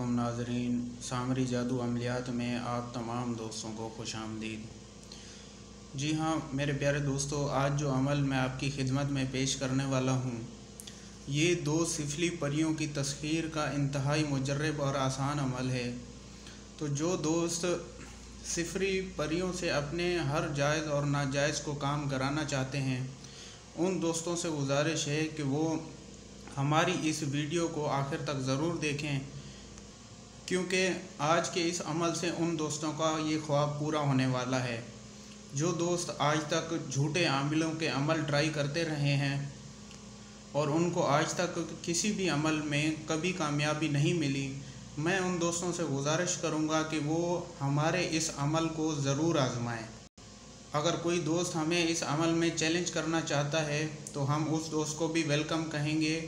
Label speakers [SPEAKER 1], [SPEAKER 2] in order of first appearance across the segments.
[SPEAKER 1] अस्सलामुअलैकुम नाज़रीन, सामरी जादू अमलियात में आप तमाम दोस्तों को खुशामदीद। जी हाँ मेरे प्यारे दोस्तों, आज जो अमल मैं आपकी खिदमत में पेश करने वाला हूँ, ये दो सिफली परियों की तस्खीर का इंतहाई मुजर्रब और आसान अमल है। तो जो दोस्त सिफरी परियों से अपने हर जायज़ और नाजायज़ को काम कराना चाहते हैं, उन दोस्तों से गुजारिश है कि वो हमारी इस वीडियो को आखिर तक ज़रूर देखें, क्योंकि आज के इस अमल से उन दोस्तों का ये ख्वाब पूरा होने वाला है। जो दोस्त आज तक झूठे आमिलों के अमल ट्राई करते रहे हैं और उनको आज तक किसी भी अमल में कभी कामयाबी नहीं मिली, मैं उन दोस्तों से गुजारिश करूंगा कि वो हमारे इस अमल को ज़रूर आजमाएं। अगर कोई दोस्त हमें इस अमल में चैलेंज करना चाहता है तो हम उस दोस्त को भी वेलकम कहेंगे।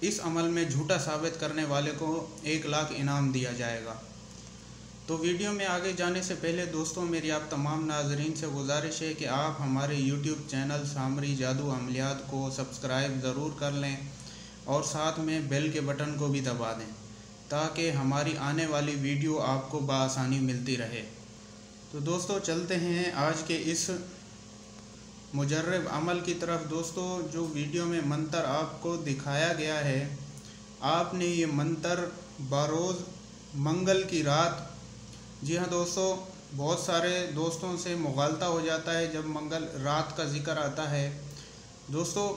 [SPEAKER 1] इस अमल में झूठा साबित करने वाले को 1 लाख इनाम दिया जाएगा। तो वीडियो में आगे जाने से पहले दोस्तों, मेरी आप तमाम नाजरीन से गुजारिश है कि आप हमारे YouTube चैनल सामरी जादू अमलियात को सब्सक्राइब ज़रूर कर लें और साथ में बेल के बटन को भी दबा दें, ताकि हमारी आने वाली वीडियो आपको बआसानी मिलती रहे। तो दोस्तों चलते हैं आज के इस मुजर्रब अमल की तरफ। दोस्तों, जो वीडियो में मंतर आपको दिखाया गया है, आपने ये मंतर बरोज़ मंगल की रात, जी हाँ दोस्तों, बहुत सारे दोस्तों से मुगालता हो जाता है जब मंगल रात का ज़िक्र आता है। दोस्तों,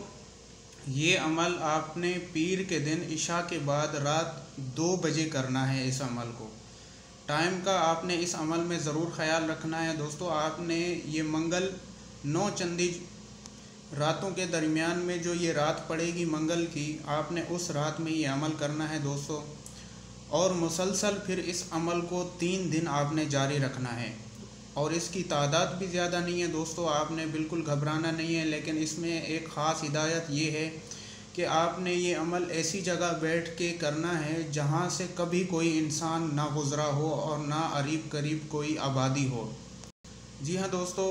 [SPEAKER 1] ये अमल आपने पीर के दिन इशा के बाद रात 2 बजे करना है। इस अमल को टाइम का आपने इस अमल में ज़रूर ख्याल रखना है। दोस्तों, आपने ये मंगल 9 चंदी रातों के दरमियान में जो ये रात पड़ेगी मंगल की, आपने उस रात में ये अमल करना है दोस्तों। और मुसलसल फिर इस अमल को 3 दिन आपने जारी रखना है। और इसकी तादाद भी ज़्यादा नहीं है दोस्तों, आपने बिल्कुल घबराना नहीं है। लेकिन इसमें एक ख़ास हिदायत ये है कि आपने ये अमल ऐसी जगह बैठ के करना है जहाँ से कभी कोई इंसान ना गुज़रा हो और ना करीब करीब कोई आबादी हो। जी हाँ दोस्तों,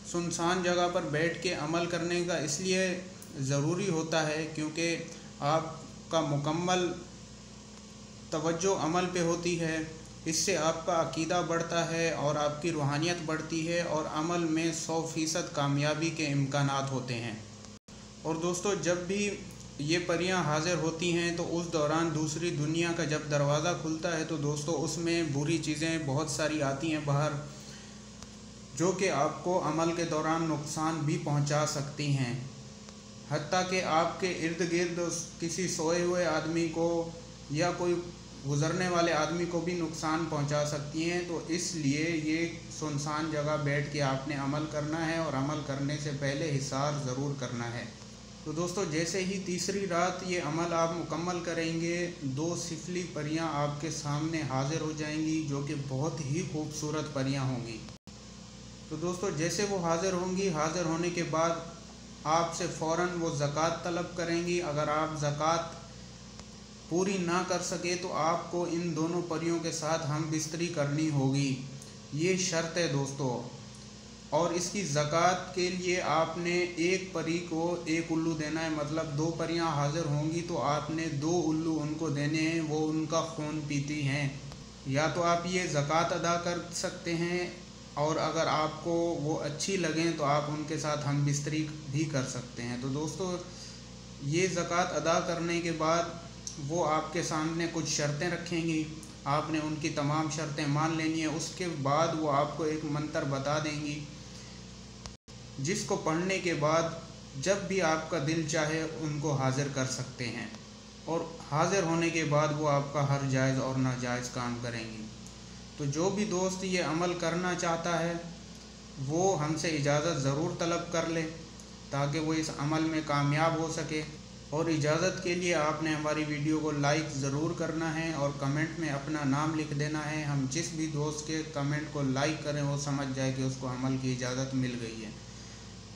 [SPEAKER 1] सुनसान जगह पर बैठ के अमल करने का इसलिए ज़रूरी होता है क्योंकि आपका मुकम्मल तवज्जो अमल पे होती है। इससे आपका अकीदा बढ़ता है और आपकी रूहानियत बढ़ती है और अमल में 100% कामयाबी के इम्कानात होते हैं। और दोस्तों, जब भी ये परियां हाज़िर होती हैं तो उस दौरान दूसरी दुनिया का जब दरवाज़ा खुलता है तो दोस्तों उसमें बुरी चीज़ें बहुत सारी आती हैं बाहर, जो कि आपको अमल के दौरान नुकसान भी पहुंचा सकती हैं। हत्ता कि आपके इर्द गिर्द किसी सोए हुए आदमी को या कोई गुज़रने वाले आदमी को भी नुकसान पहुंचा सकती हैं। तो इसलिए ये सुनसान जगह बैठ के आपने अमल करना है और अमल करने से पहले हिसार ज़रूर करना है। तो दोस्तों, जैसे ही तीसरी रात ये अमल आप मुकम्मल करेंगे, 2 सिफली परियां आपके सामने हाज़िर हो जाएंगी, जो कि बहुत ही खूबसूरत परियां होंगी। तो दोस्तों, जैसे वो हाज़िर होंगी, हाज़िर होने के बाद आपसे फ़ौरन वो ज़कात तलब करेंगी। अगर आप ज़कात पूरी ना कर सके तो आपको इन दोनों परियों के साथ हम बिस्तरी करनी होगी, ये शर्त है दोस्तों। और इसकी ज़कात के लिए आपने एक परी को 1 उल्लू देना है। मतलब 2 परियां हाज़िर होंगी तो आपने 2 उल्लू उनको देने हैं, वो उनका खून पीती हैं। या तो आप ये ज़कात अदा कर सकते हैं, और अगर आपको वो अच्छी लगें तो आप उनके साथ हम बिस्तरी भी कर सकते हैं। तो दोस्तों, ये ज़कात अदा करने के बाद वो आपके सामने कुछ शर्तें रखेंगी, आपने उनकी तमाम शर्तें मान लेनी है। उसके बाद वो आपको एक मंतर बता देंगी, जिसको पढ़ने के बाद जब भी आपका दिल चाहे उनको हाज़िर कर सकते हैं। और हाज़िर होने के बाद वो आपका हर जायज़ और नाजायज़ काम करेंगी। तो जो भी दोस्त ये अमल करना चाहता है वो हमसे इजाज़त ज़रूर तलब कर ले, ताकि वो इस अमल में कामयाब हो सके। और इजाज़त के लिए आपने हमारी वीडियो को लाइक ज़रूर करना है और कमेंट में अपना नाम लिख देना है। हम जिस भी दोस्त के कमेंट को लाइक करें वो समझ जाए कि उसको अमल की इजाज़त मिल गई है।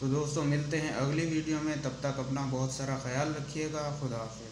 [SPEAKER 1] तो दोस्तों, मिलते हैं अगली वीडियो में, तब तक अपना बहुत सारा ख्याल रखिएगा। खुदा हाफ़िज़।